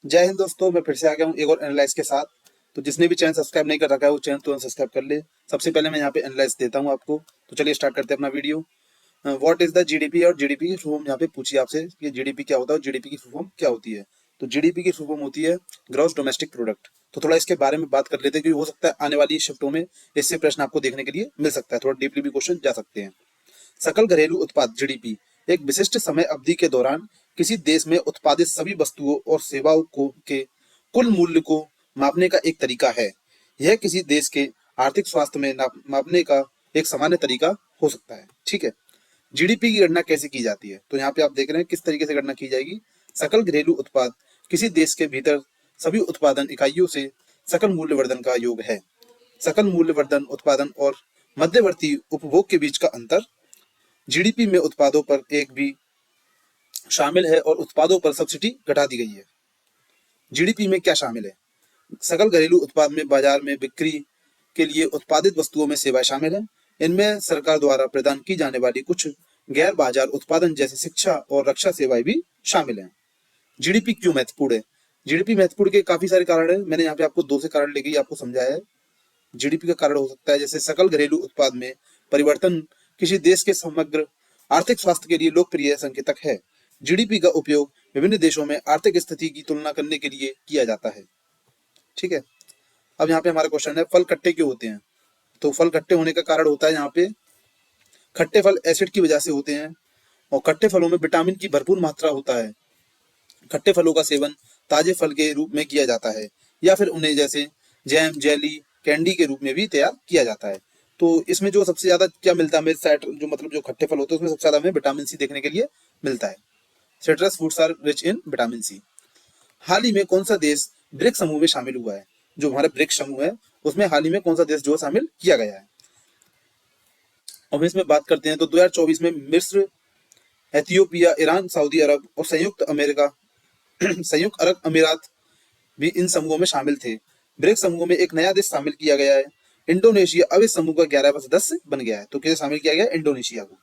जय हिंद दोस्तों, मैं फिर से आ गया हूँ एक और एनालाइज के साथ। तो जिसने भी चैनल सब्सक्राइब नहीं कर रखा है वो चैनल तुरंत सब्सक्राइब कर ले। सबसे पहले मैं यहाँ पे एनालाइज देता हूँ आपको। तो चलिए स्टार्ट करते हैं अपना video. What is the GDP और जीडीपी की फुल फॉर्म यहाँ पे पूछिए आपसे कि जीडीपी क्या होता है और जीडीपी की फुल फॉर्म क्या होती है। तो जीडीपी की फुल फॉर्म होती है ग्रॉस डोमेस्टिक प्रोडक्ट। तो थोड़ा इसके बारे में बात कर लेते हैं क्योंकि हो सकता है आने वाली शिफ्टों में इससे प्रश्न आपको देखने के लिए मिल सकता है, थोड़ा डीपली भी क्वेश्चन जा सकते हैं। सकल घरेलू उत्पाद जीडीपी एक विशिष्ट समय अवधि के दौरान किसी देश में उत्पादित सभी वस्तुओं और सेवाओं को के कुल मूल्य को मापने का एक तरीका है। यह किसी देश के आर्थिक स्वास्थ्य में मापने का एक सामान्य तरीका हो सकता है। ठीक है। जीडीपी की गणना कैसे की जाती है? तो यहाँ पे आप देख रहे हैं किस तरीके से गणना की जाएगी। सकल घरेलू उत्पाद किसी देश के भीतर सभी उत्पादन इकाइयों से सकल मूल्य वर्धन का योग है। सकल मूल्य वर्धन उत्पादन और मध्यवर्ती उपभोग के बीच का अंतर। जीडीपी में उत्पादों पर एक भी शामिल है और उत्पादों पर सब्सिडी घटा दी गई है। जीडीपी में क्या शामिल है? सकल घरेलू उत्पाद में बाजार में बिक्री के लिए उत्पादित वस्तुओं में सेवाएं शामिल हैं। इनमें सरकार द्वारा प्रदान की जाने वाली कुछ गैर बाजार उत्पादन जैसे शिक्षा और रक्षा सेवाएं भी शामिल हैं। जीडीपी क्यों महत्वपूर्ण है? जीडीपी महत्वपूर्ण के काफी सारे कारण है। मैंने यहाँ पे आपको 2 से कारण लेके आपको समझाया है। जीडीपी का कारण हो सकता है जैसे सकल घरेलू उत्पाद में परिवर्तन किसी देश के समग्र आर्थिक स्वास्थ्य के लिए लोकप्रिय संकेतक है। जीडीपी का उपयोग विभिन्न देशों में आर्थिक स्थिति की तुलना करने के लिए किया जाता है। ठीक है। अब यहाँ पे हमारा क्वेश्चन है, फल खट्टे क्यों होते हैं? तो फल खट्टे होने का कारण होता है यहाँ पे खट्टे फल एसिड की वजह से होते हैं और खट्टे फलों में विटामिन की भरपूर मात्रा होता है। खट्टे फलों का सेवन ताजे फल के रूप में किया जाता है या फिर उन्हें जैसे जैम, जेली, कैंडी के रूप में भी तैयार किया जाता है। तो इसमें जो सबसे ज्यादा क्या मिलता है हमें, जो मतलब जो खट्टे फल होते हैं उसमें सबसे ज्यादा हमें विटामिन सी देखने के लिए मिलता है। Citrus fruits are rich in vitamin C. हाल ही में कौन सा देश ब्रिक्स समूह में शामिल हुआ है? जो हमारे ब्रिक्स समूह है उसमें हाल ही में कौन सा देश जो शामिल किया गया है? और इसमें बात करते हैं तो 2024 में मिस्र, एथियोपिया, ईरान, सऊदी अरब और संयुक्त अरब अमीरात भी इन समूहों में शामिल थे। ब्रिक्स समूह में एक नया देश शामिल किया गया है, इंडोनेशिया। अब इस समूह का 11वां सदस्य बन गया है। तो किसे शामिल किया गया? इंडोनेशिया को।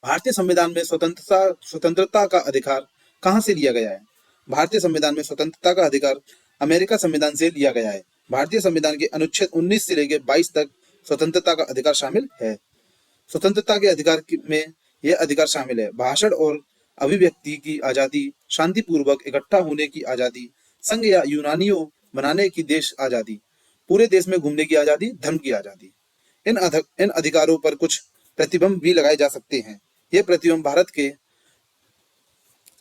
भारतीय संविधान में स्वतंत्रता का अधिकार कहाँ से लिया गया है? भारतीय संविधान में स्वतंत्रता का अधिकार अमेरिका संविधान से लिया गया है। भारतीय संविधान के अनुच्छेद 19 से लेकर 22 तक स्वतंत्रता का अधिकार शामिल है। स्वतंत्रता के अधिकार में यह अधिकार शामिल है भाषण और अभिव्यक्ति की आजादी, शांतिपूर्वक इकट्ठा होने की आजादी, संघ या यूनियनों बनाने की देश आजादी, पूरे देश में घूमने की आजादी, धर्म की आजादी। इन अधिकारों पर कुछ प्रतिबंध भी लगाए जा सकते हैं। ये प्रतिबंध भारत के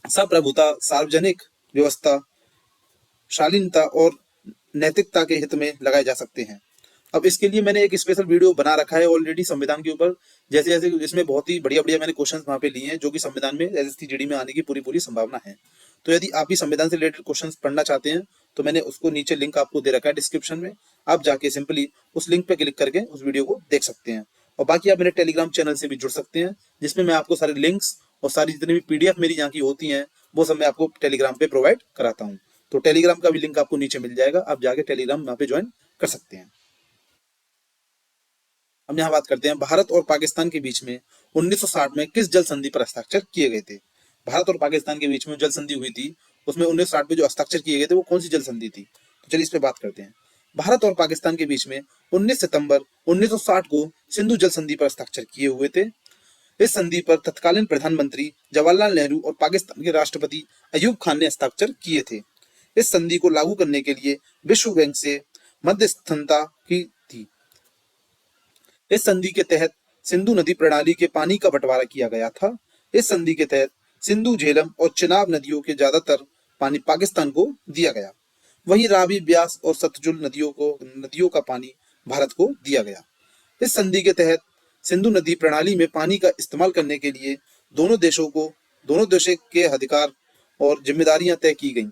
संप्रभुता, सार्वजनिक व्यवस्था, शालीनता और नैतिकता के हित में लगाए जा सकते हैं। अब इसके लिए मैंने एक स्पेशल वीडियो बना रखा है ऑलरेडी संविधान के ऊपर, जैसे जैसे इसमें बहुत ही बढ़िया बढ़िया मैंने क्वेश्चंस वहां पे लिए हैं जो कि संविधान में एसएसटी जीडी में आने की पूरी पूरी संभावना है। तो यदि आप भी संविधान से रिलेटेड क्वेश्चंस पढ़ना चाहते हैं तो मैंने उसको नीचे लिंक आपको दे रखा है डिस्क्रिप्शन में। आप जाके सिंपली उस लिंक पे क्लिक करके उस वीडियो को देख सकते हैं। और बाकी आप मेरे टेलीग्राम चैनल से भी जुड़ सकते हैं जिसमें मैं आपको सारे लिंक्स और सारी जितनी भी पीडीएफ मेरी यहाँ की होती हैं वो सब मैं आपको टेलीग्राम पे प्रोवाइड कराता हूँ। तो टेलीग्राम का भी लिंक आपको नीचे मिल जाएगा, आप जाके टेलीग्राम यहाँ पे ज्वाइन कर सकते हैं। हम यहाँ बात करते हैं भारत और पाकिस्तान के बीच में 1960 में किस जल संधि पर हस्ताक्षर किए गए थे? भारत और पाकिस्तान के बीच में जल संधि हुई थी उसमें 1960 में जो हस्ताक्षर किए गए थे वो कौन सी जल संधि थी? तो चलिए इस पे बात करते हैं। भारत और पाकिस्तान के बीच में 19 सितंबर 1960 को सिंधु जल संधि पर हस्ताक्षर किए हुए थे। इस संधि पर तत्कालीन प्रधानमंत्री जवाहरलाल नेहरू और पाकिस्तान के राष्ट्रपति अयूब खान ने हस्ताक्षर किए थे। इस संधि को लागू करने के लिए विश्व बैंक से मध्यस्थता की थी। इस संधि के तहत सिंधु नदी प्रणाली के पानी का बंटवारा किया गया था। इस संधि के तहत सिंधु, झेलम और चिनाब नदियों के ज्यादातर पानी पाकिस्तान को दिया गया, वहीं रावी, ब्यास और सतलुज नदियों का पानी भारत को दिया गया। इस संधि के तहत सिंधु नदी प्रणाली में पानी का इस्तेमाल करने के लिए दोनों देशों के अधिकार और जिम्मेदारियां तय की गईं।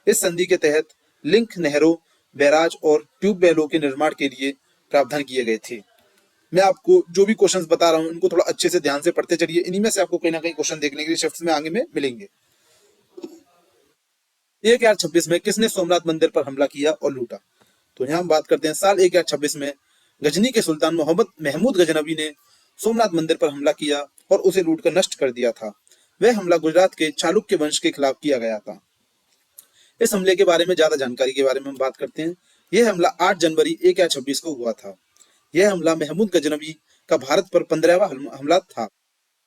इस संधि के तहत लिंक नहरों, बैराज और ट्यूबवेलों के निर्माण के लिए प्रावधान किए गए थे। मैं आपको जो भी क्वेश्चंस बता रहा हूँ इनको थोड़ा अच्छे से ध्यान से पढ़ते चलिए, इन्हीं में से आपको कहीं ना कहीं क्वेश्चन देखने के लिए शिफ्ट में आगे में मिलेंगे। 1026 में किसने सोमनाथ मंदिर पर हमला किया और लूटा? तो यहाँ हम बात करते हैं साल 1026 में गजनी के सुल्तान मोहम्मद महमूद गजनवी ने सोमनाथ मंदिर पर हमला किया और उसे लूटकर नष्ट कर दिया था। वह हमला गुजरात के चालुक्य वंश के खिलाफ किया गया था। इस हमले के बारे में ज्यादा जानकारी के बारे में हम बात करते हैं। यह हमला 8 जनवरी 1926 को हुआ था। यह हमला महमूद गजनवी का भारत पर 15वां हमला था।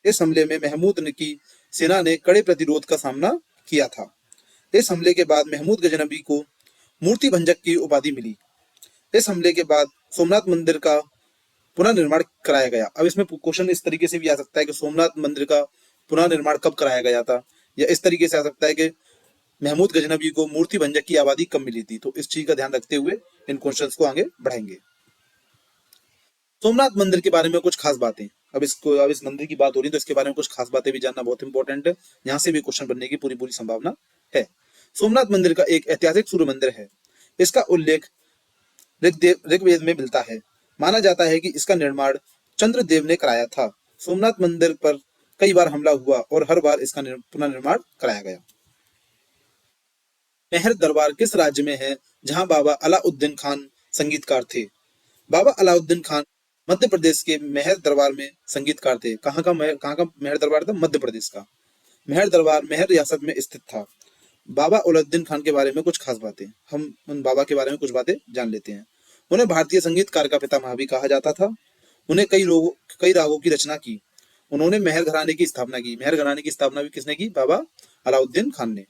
इस हमले में महमूद की सेना ने कड़े प्रतिरोध का सामना किया था। इस हमले के बाद महमूद गजनवी को मूर्ति भंजक की उपाधि मिली। इस हमले के बाद सोमनाथ मंदिर का पुनर्निर्माण कराया गया। अब इसमें क्वेश्चन इस तरीके से भी आ सकता है कि सोमनाथ मंदिर का पुनर्निर्माण कब कराया गया था, या इस तरीके से आ सकता है कि महमूद गजनवी को मूर्ति भंजक की आबादी कब मिली थी। तो इस चीज का ध्यान रखते हुए इन क्वेश्चंस को आगे बढ़ाएंगे। सोमनाथ मंदिर के बारे में कुछ खास बातें। अब इस मंदिर की बात हो रही है तो इसके बारे में कुछ खास बातें भी जानना बहुत इंपॉर्टेंट है। यहाँ से भी क्वेश्चन बनने की पूरी पूरी संभावना है। सोमनाथ मंदिर का एक ऐतिहासिक सूर्य मंदिर है। इसका उल्लेख ऋग्वेद में मिलता है। माना जाता है कि इसका निर्माण चंद्रदेव ने कराया था। सोमनाथ मंदिर पर कई बार हमला हुआ और हर बार इसका पुनर्निर्माण कराया गया। मेहर दरबार किस राज्य में है जहां बाबा अलाउद्दीन खान संगीतकार थे? बाबा अलाउद्दीन खान मध्य प्रदेश के मेहर दरबार में संगीतकार थे। कहाँ का मेहर दरबार था? मध्य प्रदेश का। मेहर दरबार मेहर रियासत में स्थित था। बाबा अलाउद्दीन खान के बारे में कुछ खास बातें। हम उन बाबा के बारे में कुछ बातें जान लेते हैं। उन्हें भारतीय संगीतकार का पितामह भी कहा जाता था। उन्हें कई रागों की रचना की। उन्होंने मेहर घराने की स्थापना की। मेहर घराने की स्थापना भी किसने की? बाबा अलाउद्दीन खान ने।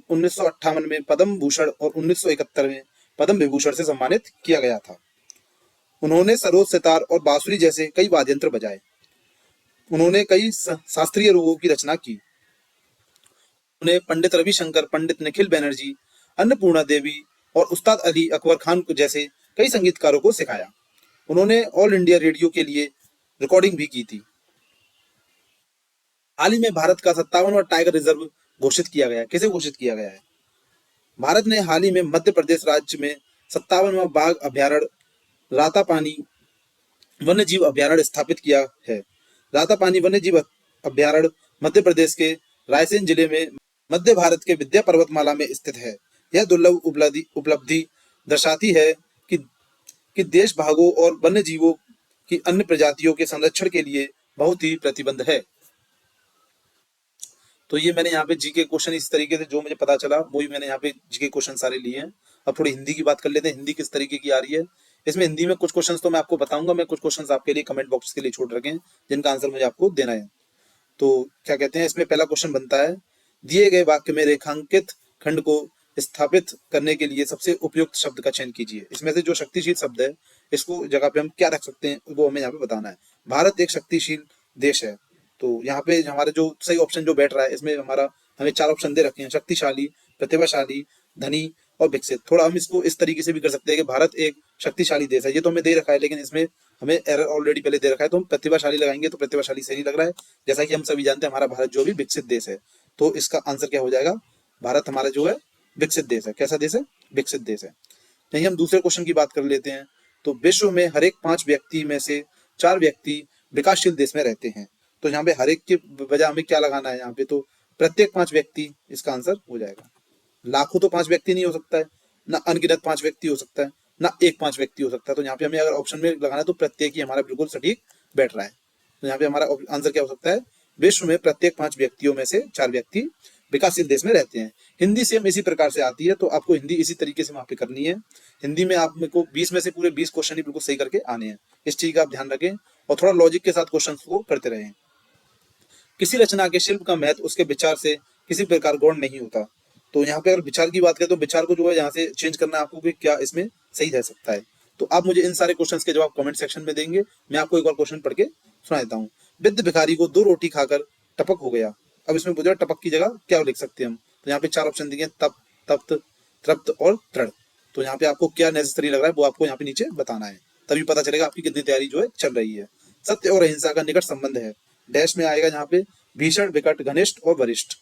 1958 में पद्म भूषण और 1971 में पद्म विभूषण से सम्मानित किया गया था। उन्होंने सरोद, सितार और बांसुरी जैसे कई वाद्य यंत्र बजाए। उन्होंने कई शास्त्रीय रागों की रचना की। उन्हें पंडित रविशंकर, पंडित निखिल बैनर्जी, अन्नपूर्णा देवी और उस्ताद अली अकबर खान जैसे कई संगीतकारों को सिखाया। उन्होंने ऑल इंडिया रेडियो के लिए रिकॉर्डिंग भी की थी। हाल ही में भारत का 57वां टाइगर रिजर्व घोषित किया गया। किसे घोषित किया गया है? भारत ने हाल ही में मध्य प्रदेश राज्य में 57वां बाघ अभ्यारण्य रातापानी वन्य जीव अभ्यारण्य स्थापित किया है। रातापानी वन्य जीव अभ्यारण्य मध्य प्रदेश के रायसेन जिले में मध्य भारत के विंध्य पर्वतमाला में स्थित है। यह दुर्लभ उपलब्धि दर्शाती है कि देश भागों और वन्य जीवों की अन्य प्रजातियों के संरक्षण के लिए बहुत ही प्रतिबद्ध है। तो ये मैंने यहाँ पे जीके क्वेश्चन इस तरीके से जो मुझे पता चला वही मैंने यहाँ पे जीके क्वेश्चन सारे लिए हैं। अब थोड़ी हिंदी की बात कर लेते हैं। हिंदी किस तरीके की आ रही है? इसमें हिंदी में कुछ क्वेश्चंस तो मैं आपको बताऊंगा। मैं कुछ क्वेश्चंस आपके लिए कमेंट बॉक्स के लिए छोड़ रखे हैं जिनका आंसर मुझे आपको देना है। तो क्या कहते हैं, इसमें पहला क्वेश्चन बनता है, दिए गए वाक्य में रेखांकित खंड को स्थापित करने के लिए सबसे उपयुक्त शब्द का चयन कीजिए। इसमें से जो शक्तिशील शब्द है इसको जगह पे हम क्या रख सकते हैं वो हमें यहाँ पे बताना है। भारत एक शक्तिशील देश है। तो यहाँ पे हमारा जो सही ऑप्शन जो बैठ रहा है इसमें हमें 4 ऑप्शन दे रखे हैं, शक्तिशाली, प्रतिभाशाली, धनी और विकसित। थोड़ा हम इसको इस तरीके से भी कर सकते हैं कि भारत एक शक्तिशाली देश है, ये तो हमें दे रखा है, लेकिन इसमें हमें एरर ऑलरेडी पहले दे रखा है, तो हम प्रतिभाशाली लगाएंगे तो प्रतिभाशाली सही नहीं लग रहा है। जैसा कि हम सभी जानते हैं हमारा भारत जो भी विकसित देश है, तो इसका आंसर क्या हो जाएगा? भारत हमारा जो है विकसित देश है। कैसा देश है? विकसित देश है। यही हम दूसरे क्वेश्चन की बात कर लेते हैं। तो विश्व में हर एक 5 व्यक्ति में से 4 व्यक्ति विकासशील देश में रहते हैं। तो यहाँ पे हर एक की वजह हमें क्या लगाना है? यहाँ पे तो प्रत्येक 5 व्यक्ति इसका आंसर हो जाएगा। लाखों तो 5 व्यक्ति नहीं हो सकता है, ना अनगिनत 5 व्यक्ति हो सकता है, ना एक 5 व्यक्ति हो सकता है। तो यहाँ पे हमें अगर ऑप्शन में लगाना है तो प्रत्येक ही हमारा बिल्कुल सटीक बैठ रहा है। तो यहाँ पे हमारा आंसर क्या हो सकता है? विश्व में प्रत्येक 5 व्यक्तियों में से 4 व्यक्ति विकासशील देश में रहते हैं। हिंदी सेम इसी प्रकार से आती है, तो आपको हिंदी इसी तरीके से वहां पे करनी है। हिंदी में आप मेरे को 20 में से पूरे 20 क्वेश्चन ही बिल्कुल सही करके आने हैं। इस चीज का आप ध्यान रखें और थोड़ा लॉजिक के साथ क्वेश्चन को करते रहें। किसी रचना के शिल्प का महत्व उसके विचार से किसी प्रकार गौण नहीं होता। तो यहाँ पे अगर विचार की बात करें तो विचार को जो है यहाँ से चेंज करना है आपको कि क्या इसमें सही रह सकता है। तो आप मुझे इन सारे क्वेश्चंस के जवाब कमेंट सेक्शन में देंगे। मैं आपको एक बार क्वेश्चन पढ़ के सुना देता हूँ। विद्ध भिखारी को 2 रोटी खाकर टपक हो गया। अब इसमें पूछा टपक की जगह क्या लिख सकते हैं हम? तो यहाँ पे 4 ऑप्शन दिए, तप, तप्त, तृप्त और तृण। तो यहाँ पे आपको क्या नेसेसरी लग रहा है वो आपको यहाँ पे नीचे बताना है, तभी पता चलेगा आपकी कितनी तैयारी जो है चल रही है। सत्य और अहिंसा का निकट संबंध है। डैश में आएगा यहाँ पे भीषण, विकट, घनिष्ठ और वरिष्ठ।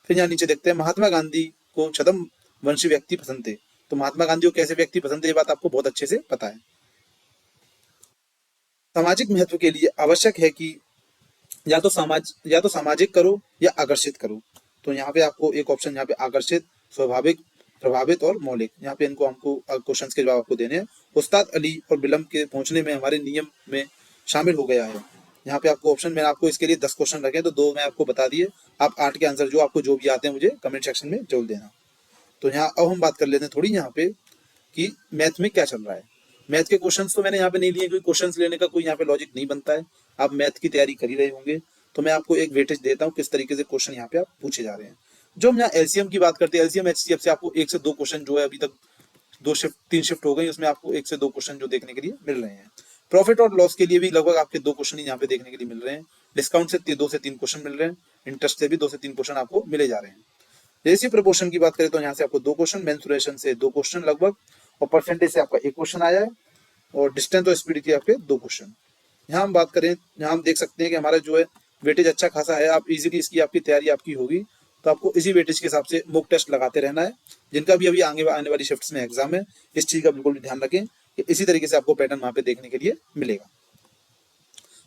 फिर यहाँ नीचे देखते हैं महात्मा गांधी को छद्म वंशी व्यक्ति पसंद थे। तो महात्मा गांधी को कैसे व्यक्ति पसंद थे ये बात आपको बहुत अच्छे से पता है। सामाजिक महत्व के लिए आवश्यक है कि या तो सामाजिक करो या आकर्षित करो। तो यहाँ पे आपको एक ऑप्शन यहाँ पे आकर्षित, स्वाभाविक, प्रभावित और मौलिक, यहाँ पे इनको हमको क्वेश्चंस के जवाब आपको देने हैं। उस्ताद अली और विलंब के पहुंचने में हमारे नियम में शामिल हो गया है। यहाँ पे आपको ऑप्शन, मैंने आपको इसके लिए 10 क्वेश्चन रखे तो 2 मैं आपको बता दिए। आप 8 के आंसर जो आपको जो भी आते हैं मुझे कमेंट सेक्शन में जरूर देना। तो यहाँ अब हम बात कर लेते हैं थोड़ी यहाँ पे कि मैथ में क्या चल रहा है। मैथ के क्वेश्चंस तो मैंने यहाँ पे नहीं लिए, क्योंकि क्वेश्चंस लेने का कोई यहाँ पे लॉजिक नहीं बनता है। आप मैथ की तैयारी कर ही रहे होंगे, तो मैं आपको एक वेटेज देता हूँ किस तरीके से क्वेश्चन यहाँ पे आप पूछे जा रहे हैं। जो हम यहाँ एलसीएम की बात करते हैं, एलसीएम एचसीएफ से आपको 1 से 2 क्वेश्चन जो है अभी तक 3 शिफ्ट हो गई, उसमें आपको 1 से 2 क्वेश्चन जो देखने के लिए मिल रहे हैं। प्रॉफिट और लॉस के लिए भी लगभग आपके 2 क्वेश्चन ही यहाँ पे देखने के लिए मिल रहे हैं। डिस्काउंट से 2 से 3 क्वेश्चन मिल रहे हैं, इंटरेस्ट से भी 2 से 3 क्वेश्चन आपको मिले जा रहे हैं। रेशियो प्रपोर्शन की बात करें तो यहाँ से आपको 2 क्वेश्चन, मेंसुरेशन से 2 क्वेश्चन लगभग, और परसेंटेज से आपका 1 क्वेश्चन आया है, और डिस्टेंस और स्पीड के आपके 2 क्वेश्चन। यहाँ हम बात करें, यहाँ हम देख सकते हैं कि हमारा जो है वेटेज अच्छा खासा है। आप इजीली इसकी आपकी तैयारी आपकी होगी, तो आपको इसी वेटेज के हिसाब से मॉक टेस्ट लगाते रहना है। जिनका भी अभी आगे आने वाली शिफ्ट्स में एग्जाम है, इस चीज का बिल्कुल भी ध्यान रखें कि इसी तरीके से आपको पैटर्न वहां पे देखने के लिए मिलेगा।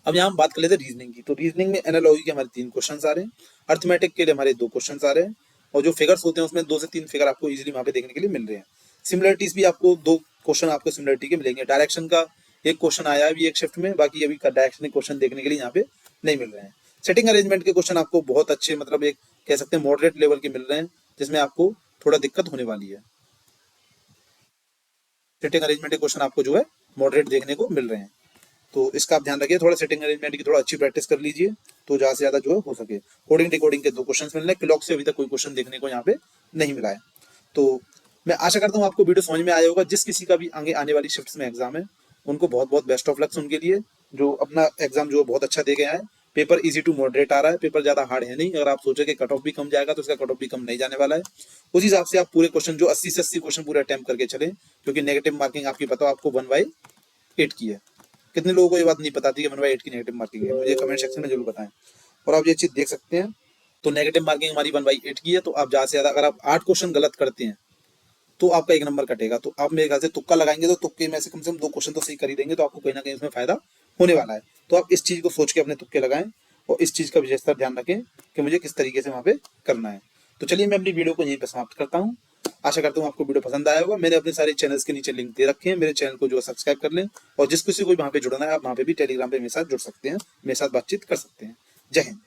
अब यहाँ हम बात कर लेते हैं रीजनिंग की। तो रीजनिंग में एनालॉजी के हमारे 3 क्वेश्चन आ रहे हैं, अर्थमेटिक के लिए हमारे 2 क्वेश्चन आ रहे हैं, और जो फिगर्स होते हैं उसमें 2 से 3 फिगर आपको इजीली वहां पे देखने के लिए मिल रहे हैं। सिमिलरिटीज भी आपको 2 क्वेश्चन आपको सिमिलरिटी के मिलेंगे। डायरेक्शन का 1 क्वेश्चन आया है अभी एक शिफ्ट में, बाकी अभी डायरेक्शन क्वेश्चन देखने के लिए यहाँ पे नहीं मिल रहे हैं। सेटिंग अरेंजमेंट के क्वेश्चन आपको बहुत अच्छे, मतलब एक कह सकते हैं मॉडरेट लेवल के मिल रहे हैं, जिसमें आपको थोड़ा दिक्कत होने वाली है। सेटिंग अरेंजमेंट के क्वेश्चन आपको जो है मॉडरेट देखने को मिल रहे हैं, तो इसका आप ध्यान रखिए। थोड़ा सेटिंग अरेंजमेंट की थोड़ा अच्छी प्रैक्टिस कर लीजिए, तो ज्यादा से ज्यादा जो है हो सके। कोडिंग डिकोडिंग के 2 क्वेश्चन मिल रहे हैं, क्लॉक से अभी तक कोई क्वेश्चन देखने को यहाँ पे नहीं मिला है। तो मैं आशा करता हूँ आपको वीडियो समझ में आया होगा। जिस किसी का भी आगे आने वाली शिफ्ट्स में एग्जाम है, उनको बहुत बहुत बेस्ट ऑफ लक्स उनके लिए, जो अपना एग्जाम जो बहुत अच्छा दे के आए। पेपर इजी टू मॉडरेट आ रहा है, पेपर ज्यादा हार्ड है नहीं। अगर आप सोचे कि कट ऑफ भी कम जाएगा, तो इसका कट ऑफ भी कम नहीं जाने वाला है। उस हिसाब से आप पूरे क्वेश्चन जो 80 से 80 क्वेश्चन पूरे अटेम्प्ट करके चले, क्योंकि नेगेटिव मार्किंग आपकी पता आपको 1/8 की है। कितने लोगों को ये बात नहीं पता थी कि 1/8 की नेगेटिव मार्किंग है, मुझे कमेंट सेक्शन में जरूर बताएं। और आप ये चीज देख सकते हैं, तो नेगेटिव मार्किंग हमारी 1/8 की है। तो आप ज्यादा से ज्यादा अगर आप 8 क्वेश्चन गलत करते हैं, तो आपका 1 नंबर कटेगा। तो आप मेरे ख्याल से तुक्का लगाएंगे, तो तुक्के में से कम 2 क्वेश्चन तो सही कर ही देंगे, तो आपको कहीं ना कहीं उसमें फायदा होने वाला है। तो आप इस चीज को सोच के अपने तुक्के लगाएं, और इस चीज का विशेषकर ध्यान रखें कि मुझे किस तरीके से वहां पे करना है। तो चलिए मैं अपनी वीडियो को यहीं पर समाप्त करता हूँ। आशा करता हूँ आपको वीडियो पसंद आया होगा। मैंने अपने सारे चैनल्स के नीचे लिंक दे रखे हैं, मेरे चैनल को जो सब्सक्राइब कर लें, और जिस किसी को वहां पे जुड़ना है, आप वहां पे भी टेलीग्राम पे मेरे साथ जुड़ सकते हैं, मेरे साथ बातचीत कर सकते हैं। जय हिंद।